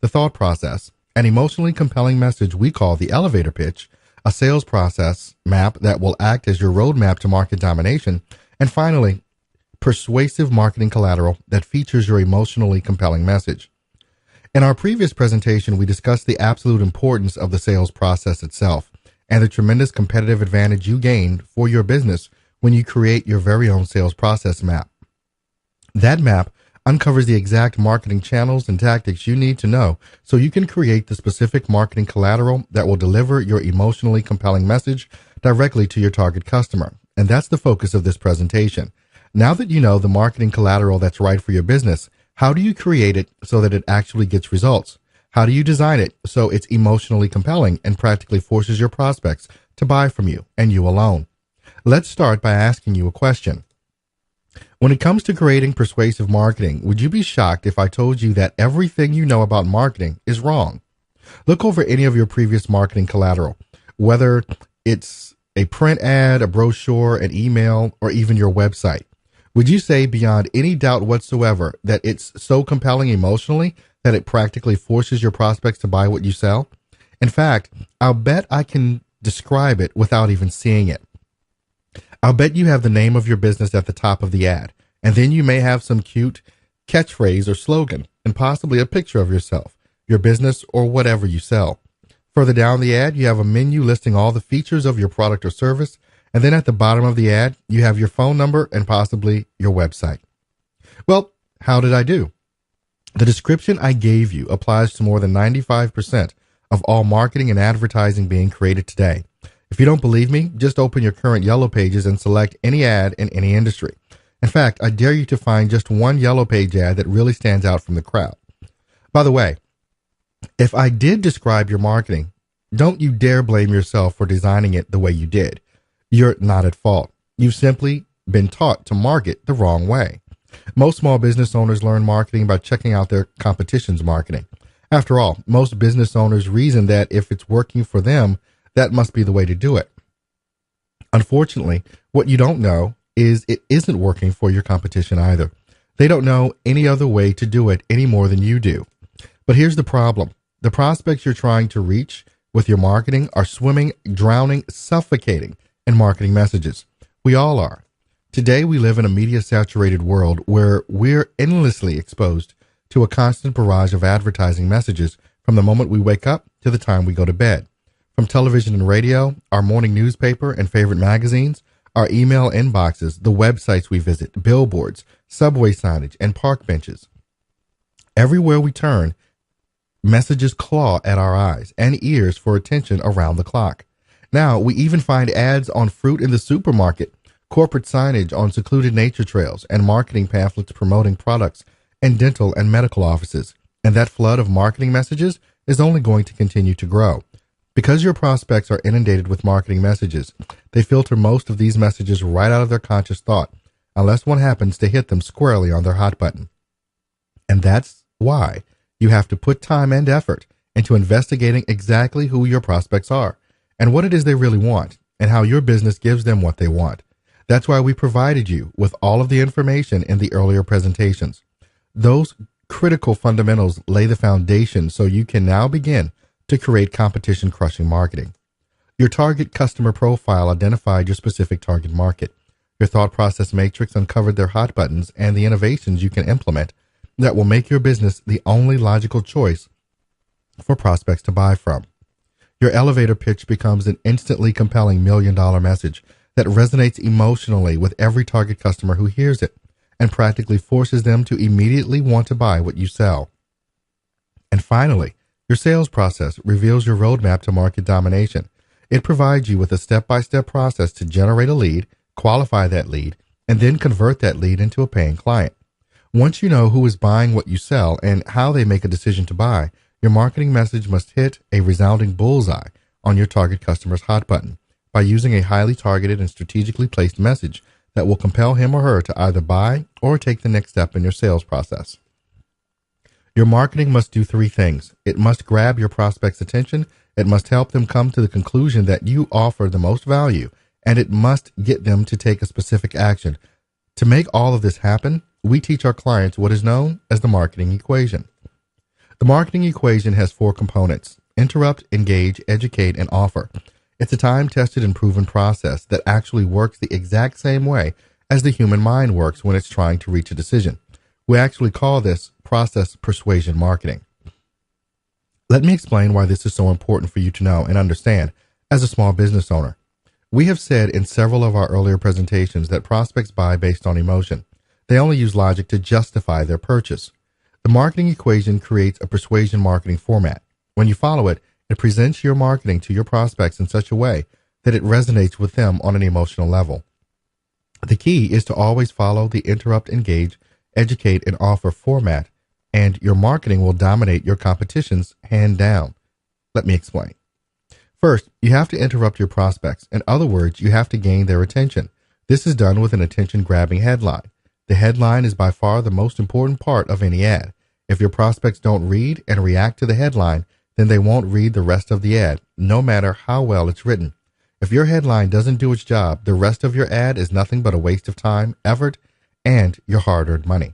the thought process, an emotionally compelling message we call the elevator pitch, a sales process map that will act as your roadmap to market domination, and finally, persuasive marketing collateral that features your emotionally compelling message. In our previous presentation, we discussed the absolute importance of the sales process itself and the tremendous competitive advantage you gain for your business when you create your very own sales process map. That map uncovers the exact marketing channels and tactics you need to know so you can create the specific marketing collateral that will deliver your emotionally compelling message directly to your target customer. And that's the focus of this presentation. Now that you know the marketing collateral that's right for your business, how do you create it so that it actually gets results? How do you design it so it's emotionally compelling and practically forces your prospects to buy from you and you alone? Let's start by asking you a question. When it comes to creating persuasive marketing, would you be shocked if I told you that everything you know about marketing is wrong? Look over any of your previous marketing collateral, whether it's a print ad, a brochure, an email, or even your website. Would you say beyond any doubt whatsoever that it's so compelling emotionally that it practically forces your prospects to buy what you sell? In fact, I'll bet I can describe it without even seeing it. I'll bet you have the name of your business at the top of the ad, and then you may have some cute catchphrase or slogan, and possibly a picture of yourself, your business, or whatever you sell. Further down the ad, you have a menu listing all the features of your product or service, and then at the bottom of the ad, you have your phone number and possibly your website. Well, how did I do? The description I gave you applies to more than 95% of all marketing and advertising being created today. If you don't believe me, just open your current Yellow Pages and select any ad in any industry. In fact, I dare you to find just one Yellow Page ad that really stands out from the crowd. By the way, if I did describe your marketing, don't you dare blame yourself for designing it the way you did. You're not at fault. You've simply been taught to market the wrong way. Most small business owners learn marketing by checking out their competition's marketing. After all, most business owners reason that if it's working for them, that must be the way to do it. Unfortunately, what you don't know is it isn't working for your competition either. They don't know any other way to do it any more than you do. But here's the problem. The prospects you're trying to reach with your marketing are swimming, drowning, suffocating in marketing messages. We all are. Today, we live in a media-saturated world where we're endlessly exposed to a constant barrage of advertising messages from the moment we wake up to the time we go to bed. From television and radio, our morning newspaper and favorite magazines, our email inboxes, the websites we visit, billboards, subway signage, and park benches. Everywhere we turn, messages claw at our eyes and ears for attention around the clock. Now, we even find ads on fruit in the supermarket, corporate signage on secluded nature trails, and marketing pamphlets promoting products in dental and medical offices. And that flood of marketing messages is only going to continue to grow. Because your prospects are inundated with marketing messages, they filter most of these messages right out of their conscious thought, unless one happens to hit them squarely on their hot button. And that's why you have to put time and effort into investigating exactly who your prospects are and what it is they really want and how your business gives them what they want. That's why we provided you with all of the information in the earlier presentations. Those critical fundamentals lay the foundation so you can now begin to create competition-crushing marketing. Your target customer profile identified your specific target market. Your thought process matrix uncovered their hot buttons and the innovations you can implement that will make your business the only logical choice for prospects to buy from. Your elevator pitch becomes an instantly compelling $1 million message that resonates emotionally with every target customer who hears it and practically forces them to immediately want to buy what you sell. And finally, your sales process reveals your roadmap to market domination. It provides you with a step-by-step process to generate a lead, qualify that lead, and then convert that lead into a paying client. Once you know who is buying what you sell and how they make a decision to buy, your marketing message must hit a resounding bullseye on your target customer's hot button by using a highly targeted and strategically placed message that will compel him or her to either buy or take the next step in your sales process. Your marketing must do three things. It must grab your prospect's attention, it must help them come to the conclusion that you offer the most value, and it must get them to take a specific action. To make all of this happen, we teach our clients what is known as the marketing equation. The marketing equation has four components: interrupt, engage, educate, and offer. It's a time-tested and proven process that actually works the exact same way as the human mind works when it's trying to reach a decision. We actually call this process persuasion marketing. Let me explain why this is so important for you to know and understand as a small business owner. We have said in several of our earlier presentations that prospects buy based on emotion. They only use logic to justify their purchase. The marketing equation creates a persuasion marketing format. When you follow it, it presents your marketing to your prospects in such a way that it resonates with them on an emotional level. The key is to always follow the interrupt, engage, educate, and offer format, and your marketing will dominate your competition's hand down. Let me explain. First, you have to interrupt your prospects. In other words, you have to gain their attention. This is done with an attention-grabbing headline. The headline is by far the most important part of any ad. If your prospects don't read and react to the headline, then they won't read the rest of the ad, no matter how well it's written. If your headline doesn't do its job, the rest of your ad is nothing but a waste of time, effort, and your hard-earned money.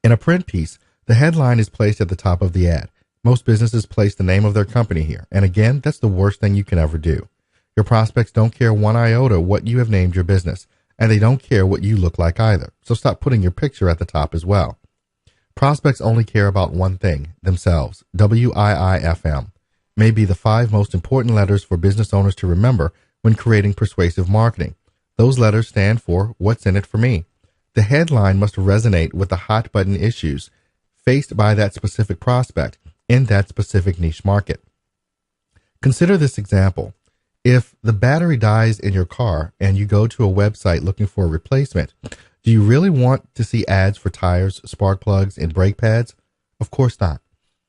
In a print piece, the headline is placed at the top of the ad. Most businesses place the name of their company here, and again, that's the worst thing you can ever do. Your prospects don't care one iota what you have named your business, and they don't care what you look like either, so stop putting your picture at the top as well. Prospects only care about one thing, themselves. WIIFM may be the 5 most important letters for business owners to remember when creating persuasive marketing. Those letters stand for what's in it for me. The headline must resonate with the hot button issues faced by that specific prospect in that specific niche market. Consider this example. If the battery dies in your car and you go to a website looking for a replacement, do you really want to see ads for tires, spark plugs, and brake pads? Of course not.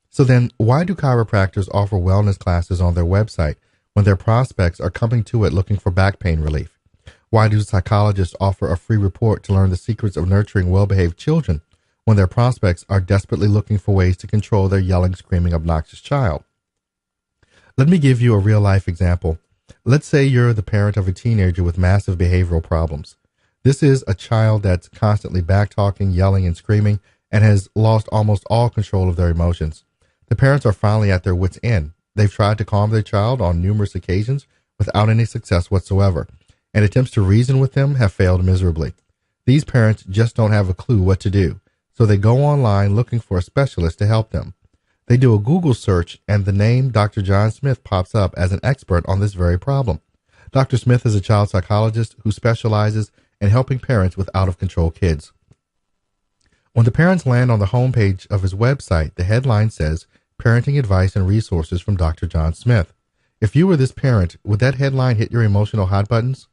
So then, why do chiropractors offer wellness classes on their website when their prospects are coming to it looking for back pain relief? Why do psychologists offer a free report to learn the secrets of nurturing well-behaved children when their prospects are desperately looking for ways to control their yelling, screaming, obnoxious child? Let me give you a real-life example. Let's say you're the parent of a teenager with massive behavioral problems. This is a child that's constantly back-talking, yelling, and screaming, and has lost almost all control of their emotions. The parents are finally at their wits' end. They've tried to calm their child on numerous occasions without any success whatsoever, and attempts to reason with them have failed miserably. These parents just don't have a clue what to do, so they go online looking for a specialist to help them. They do a Google search, and the name Dr. John Smith pops up as an expert on this very problem. Dr. Smith is a child psychologist who specializes in helping parents with out-of-control kids. When the parents land on the homepage of his website, the headline says, "Parenting Advice and Resources from Dr. John Smith." If you were this parent, would that headline hit your emotional hot buttons?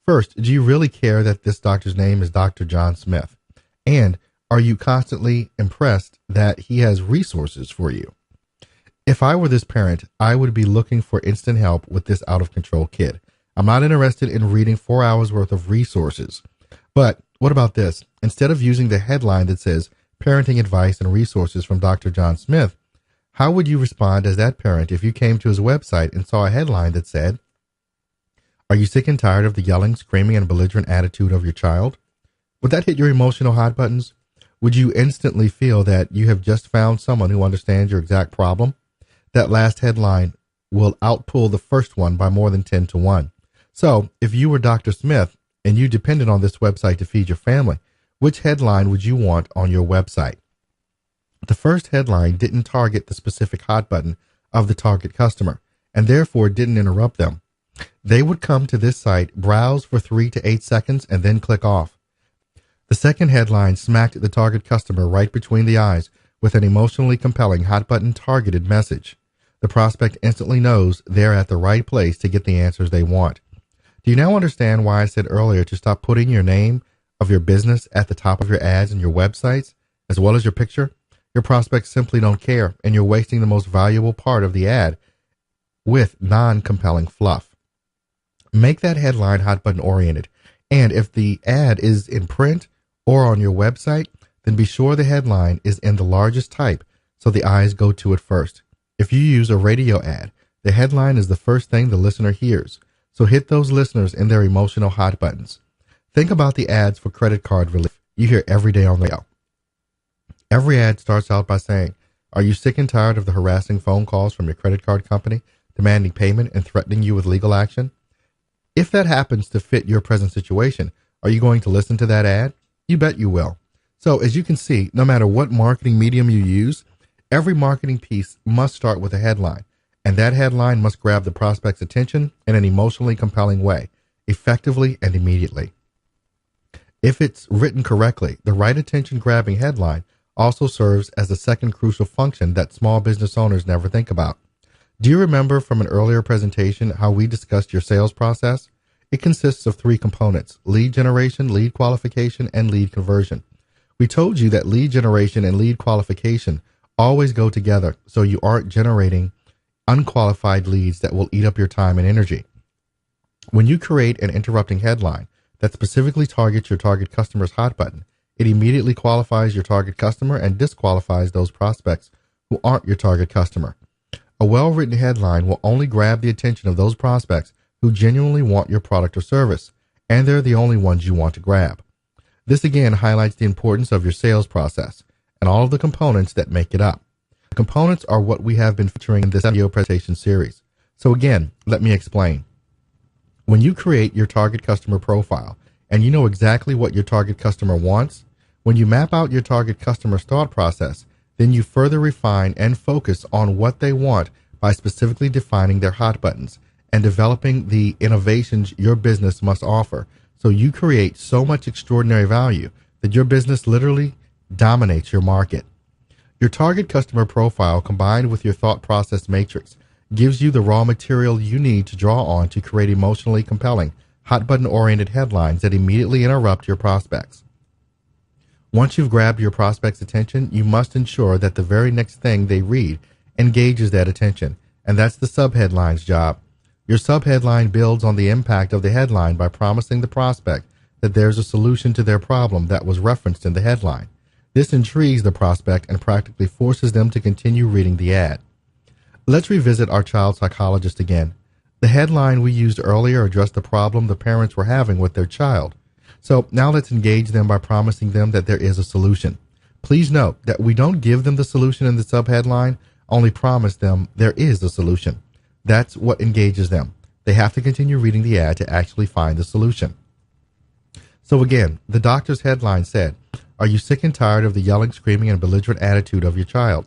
First, do you really care that this doctor's name is Dr. John Smith? And are you constantly impressed that he has resources for you? If I were this parent, I would be looking for instant help with this out-of-control kid. I'm not interested in reading 4 hours worth of resources. But what about this? Instead of using the headline that says Parenting Advice and Resources from Dr. John Smith, how would you respond as that parent if you came to his website and saw a headline that said, "Are you sick and tired of the yelling, screaming, and belligerent attitude of your child?" Would that hit your emotional hot buttons? Would you instantly feel that you have just found someone who understands your exact problem? That last headline will outpull the first one by more than 10 to 1. So, if you were Dr. Smith and you depended on this website to feed your family, which headline would you want on your website? The first headline didn't target the specific hot button of the target customer, and therefore didn't interrupt them. They would come to this site, browse for 3 to 8 seconds, and then click off. The second headline smacked the target customer right between the eyes with an emotionally compelling hot button targeted message. The prospect instantly knows they're at the right place to get the answers they want. Do you now understand why I said earlier to stop putting your name of your business at the top of your ads and your websites, as well as your picture? Your prospects simply don't care, and you're wasting the most valuable part of the ad with non-compelling fluff. Make that headline hot button oriented, and if the ad is in print or on your website, then be sure the headline is in the largest type so the eyes go to it first. If you use a radio ad, the headline is the first thing the listener hears. So hit those listeners in their emotional hot buttons. Think about the ads for credit card relief you hear every day on the radio. Every ad starts out by saying, Are you sick and tired of the harassing phone calls from your credit card company demanding payment and threatening you with legal action? If that happens to fit your present situation, are you going to listen to that ad? You bet you will. So as you can see, no matter what marketing medium you use, every marketing piece must start with a headline, and that headline must grab the prospect's attention in an emotionally compelling way, effectively and immediately. If it's written correctly, the right attention-grabbing headline also serves as a second crucial function that small business owners never think about. Do you remember from an earlier presentation how we discussed your sales process? It consists of three components: lead generation, lead qualification, and lead conversion. We told you that lead generation and lead qualification always go together, so you aren't generating unqualified leads that will eat up your time and energy. When you create an interrupting headline that specifically targets your target customer's hot button, it immediately qualifies your target customer and disqualifies those prospects who aren't your target customer. A well-written headline will only grab the attention of those prospects who genuinely want your product or service, and they're the only ones you want to grab. This again highlights the importance of your sales process and all of the components that make it up. The components are what we have been featuring in this video presentation series. So again, let me explain. When you create your target customer profile and you know exactly what your target customer wants, when you map out your target customer's thought process, then you further refine and focus on what they want by specifically defining their hot buttons and developing the innovations your business must offer. So you create so much extraordinary value that your business literally dominates your market. Your target customer profile combined with your thought process matrix gives you the raw material you need to draw on to create emotionally compelling, hot button oriented headlines that immediately interrupt your prospects. Once you've grabbed your prospect's attention, you must ensure that the very next thing they read engages that attention, and that's the subheadline's job. Your subheadline builds on the impact of the headline by promising the prospect that there's a solution to their problem that was referenced in the headline. This intrigues the prospect and practically forces them to continue reading the ad. Let's revisit our child psychologist again. The headline we used earlier addressed the problem the parents were having with their child. So now let's engage them by promising them that there is a solution. Please note that we don't give them the solution in the subheadline, only promise them there is a solution. That's what engages them. They have to continue reading the ad to actually find the solution. So again, the doctor's headline said, "Are you sick and tired of the yelling, screaming, and belligerent attitude of your child?"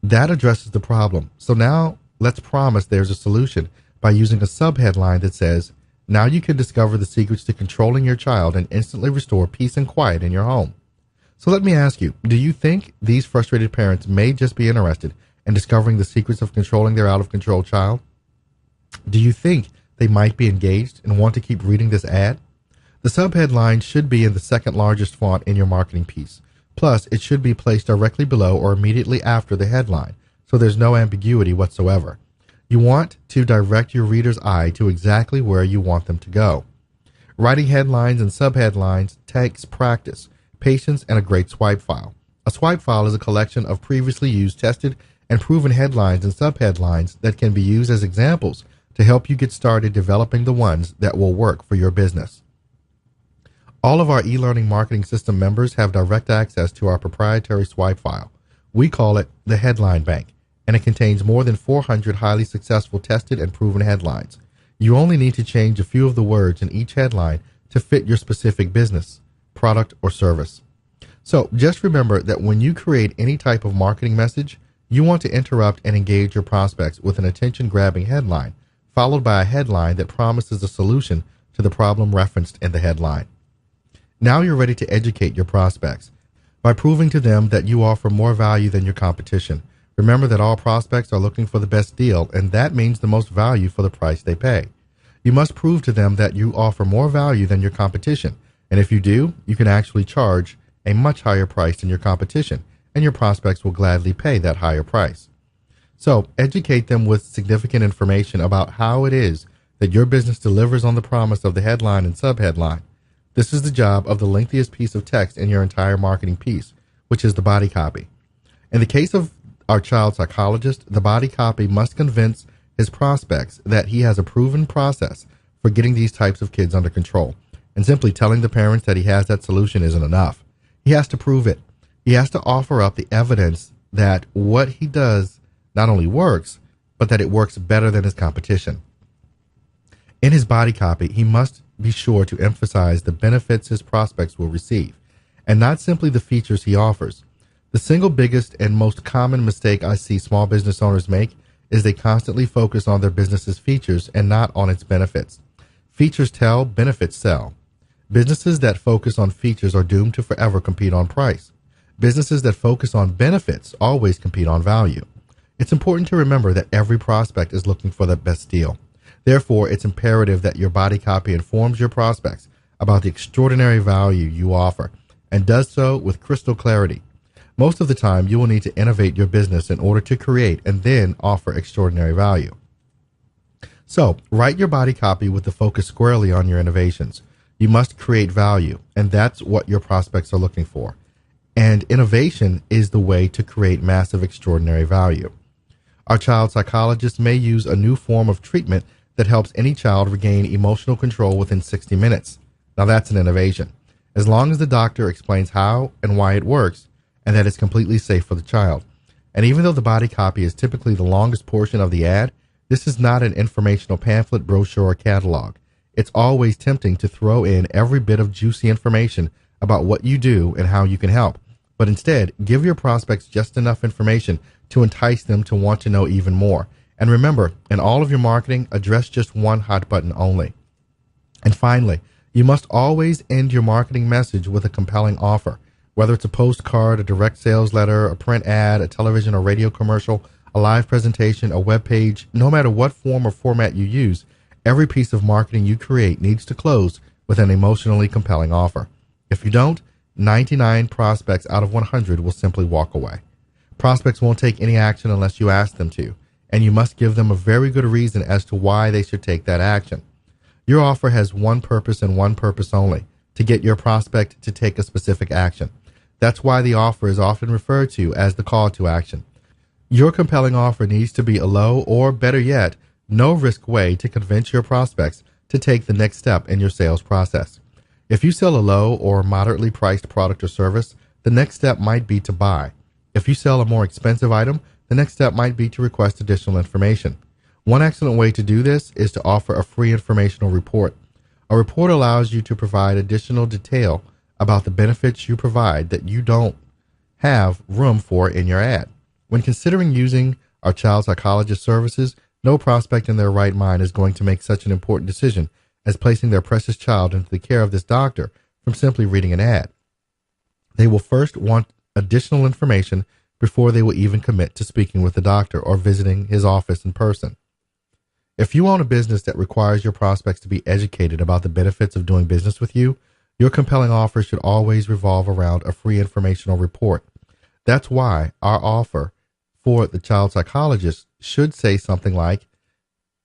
That addresses the problem. So now let's promise there's a solution by using a subheadline that says, "Now you can discover the secrets to controlling your child and instantly restore peace and quiet in your home." So let me ask you, do you think these frustrated parents may just be interested in discovering the secrets of controlling their out-of-control child? Do you think they might be engaged and want to keep reading this ad? The subheadline should be in the second largest font in your marketing piece. Plus, it should be placed directly below or immediately after the headline, so there's no ambiguity whatsoever. You want to direct your reader's eye to exactly where you want them to go. Writing headlines and subheadlines takes practice, patience, and a great swipe file. A swipe file is a collection of previously used, tested, and proven headlines and subheadlines that can be used as examples to help you get started developing the ones that will work for your business. All of our e-learning marketing system members have direct access to our proprietary swipe file. We call it the Headline Bank, and it contains more than 400 highly successful tested and proven headlines. You only need to change a few of the words in each headline to fit your specific business, product, or service. So just remember that when you create any type of marketing message, you want to interrupt and engage your prospects with an attention-grabbing headline, followed by a headline that promises a solution to the problem referenced in the headline. Now you're ready to educate your prospects by proving to them that you offer more value than your competition. Remember that all prospects are looking for the best deal, and that means the most value for the price they pay. You must prove to them that you offer more value than your competition, and if you do, you can actually charge a much higher price than your competition, and your prospects will gladly pay that higher price. So educate them with significant information about how it is that your business delivers on the promise of the headline and subheadline. This is the job of the lengthiest piece of text in your entire marketing piece, which is the body copy. In the case of our child psychologist, the body copy must convince his prospects that he has a proven process for getting these types of kids under control, and simply telling the parents that he has that solution isn't enough. He has to prove it. He has to offer up the evidence that what he does not only works, but that it works better than his competition. In his body copy, he must be sure to emphasize the benefits his prospects will receive, and not simply the features he offers. The single biggest and most common mistake I see small business owners make is they constantly focus on their business's features and not on its benefits. Features tell, benefits sell. Businesses that focus on features are doomed to forever compete on price. Businesses that focus on benefits always compete on value. It's important to remember that every prospect is looking for the best deal. Therefore, it's imperative that your body copy informs your prospects about the extraordinary value you offer and does so with crystal clarity. Most of the time, you will need to innovate your business in order to create and then offer extraordinary value. So, write your body copy with the focus squarely on your innovations. You must create value, and that's what your prospects are looking for. And innovation is the way to create massive, extraordinary value. Our child psychologists may use a new form of treatment that helps any child regain emotional control within 60 minutes. Now that's an innovation. As long as the doctor explains how and why it works, and that it's completely safe for the child. And even though the body copy is typically the longest portion of the ad, this is not an informational pamphlet, brochure, or catalog. It's always tempting to throw in every bit of juicy information about what you do and how you can help. But instead, give your prospects just enough information to entice them to want to know even more. And remember, in all of your marketing, address just one hot button only. And finally, you must always end your marketing message with a compelling offer. Whether it's a postcard, a direct sales letter, a print ad, a television or radio commercial, a live presentation, a web page, no matter what form or format you use, every piece of marketing you create needs to close with an emotionally compelling offer. If you don't, 99 prospects out of 100 will simply walk away. Prospects won't take any action unless you ask them to, and you must give them a very good reason as to why they should take that action. Your offer has one purpose and one purpose only, to get your prospect to take a specific action. That's why the offer is often referred to as the call to action. Your compelling offer needs to be a low or, better yet, no-risk way to convince your prospects to take the next step in your sales process. If you sell a low or moderately priced product or service, the next step might be to buy. If you sell a more expensive item, the next step might be to request additional information. One excellent way to do this is to offer a free informational report. A report allows you to provide additional detail about the benefits you provide that you don't have room for in your ad. When considering using our child psychologist services, no prospect in their right mind is going to make such an important decision as placing their precious child into the care of this doctor from simply reading an ad. They will first want additional information before they will even commit to speaking with the doctor or visiting his office in person. If you own a business that requires your prospects to be educated about the benefits of doing business with you, your compelling offer should always revolve around a free informational report. That's why our offer for the child psychologist should say something like,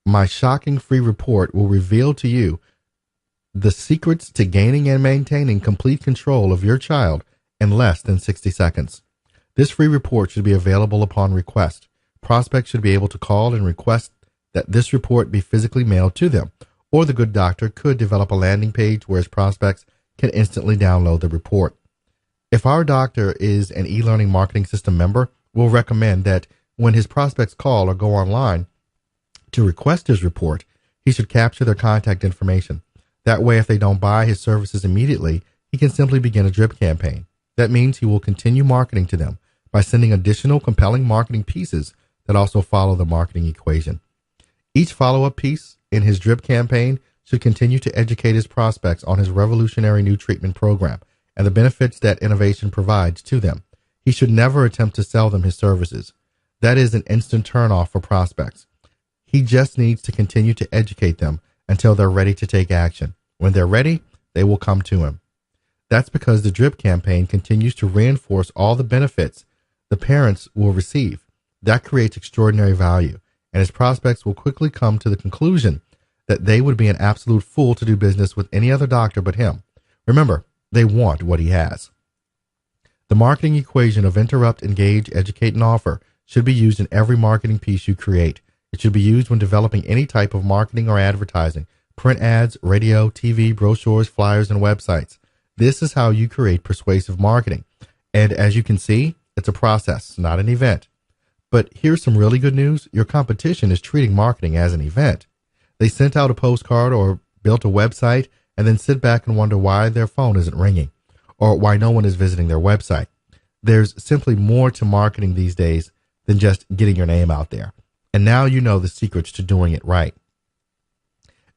"My shocking free report will reveal to you the secrets to gaining and maintaining complete control of your child in less than 60 seconds. This free report should be available upon request. Prospects should be able to call and request that this report be physically mailed to them, or the good doctor could develop a landing page where his prospects can instantly download the report. If our doctor is an e-learning marketing system member, we'll recommend that when his prospects call or go online to request his report, he should capture their contact information. That way, if they don't buy his services immediately, he can simply begin a drip campaign. That means he will continue marketing to them by sending additional compelling marketing pieces that also follow the marketing equation. Each follow-up piece in his drip campaign should continue to educate his prospects on his revolutionary new treatment program and the benefits that innovation provides to them. He should never attempt to sell them his services. That is an instant turnoff for prospects. He just needs to continue to educate them until they're ready to take action. When they're ready, they will come to him. That's because the drip campaign continues to reinforce all the benefits the parents will receive. That creates extraordinary value, and his prospects will quickly come to the conclusion that they would be an absolute fool to do business with any other doctor but him. Remember, they want what he has. The marketing equation of interrupt, engage, educate, and offer should be used in every marketing piece you create. It should be used when developing any type of marketing or advertising, print ads, radio, TV, brochures, flyers, and websites. This is how you create persuasive marketing. And as you can see, It's a process, not an event. But here's some really good news. Your competition is treating marketing as an event. They sent out a postcard or built a website and then sit back and wonder why their phone isn't ringing or why no one is visiting their website. There's simply more to marketing these days than just getting your name out there. And now you know the secrets to doing it right.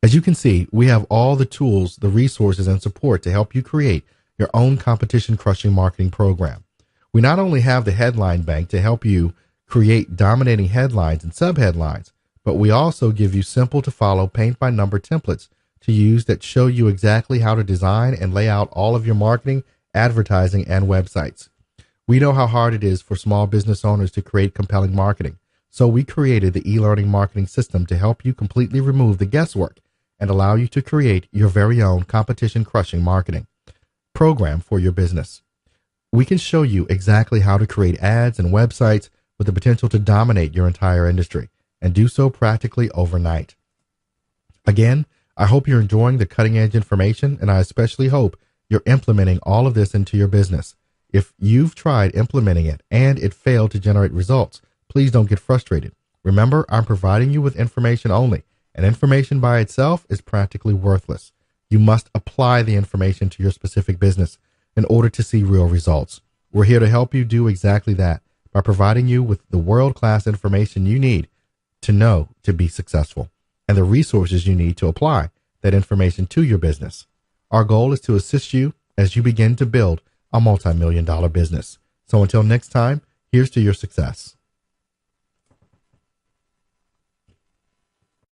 As you can see, we have all the tools, the resources, and support to help you create your own competition-crushing marketing program. We not only have the headline bank to help you create dominating headlines and subheadlines, but we also give you simple-to-follow paint-by-number templates to use that show you exactly how to design and lay out all of your marketing, advertising, and websites. We know how hard it is for small business owners to create compelling marketing, so we created the e-learning marketing system to help you completely remove the guesswork and allow you to create your very own competition-crushing marketing program for your business. We can show you exactly how to create ads and websites with the potential to dominate your entire industry and do so practically overnight. Again, I hope you're enjoying the cutting-edge information, and I especially hope you're implementing all of this into your business. If you've tried implementing it and it failed to generate results, please don't get frustrated. Remember, I'm providing you with information only, and information by itself is practically worthless. You must apply the information to your specific business in order to see real results. We're here to help you do exactly that by providing you with the world-class information you need to know to be successful and the resources you need to apply that information to your business. Our goal is to assist you as you begin to build a multi-million-dollar business. So until next time, here's to your success.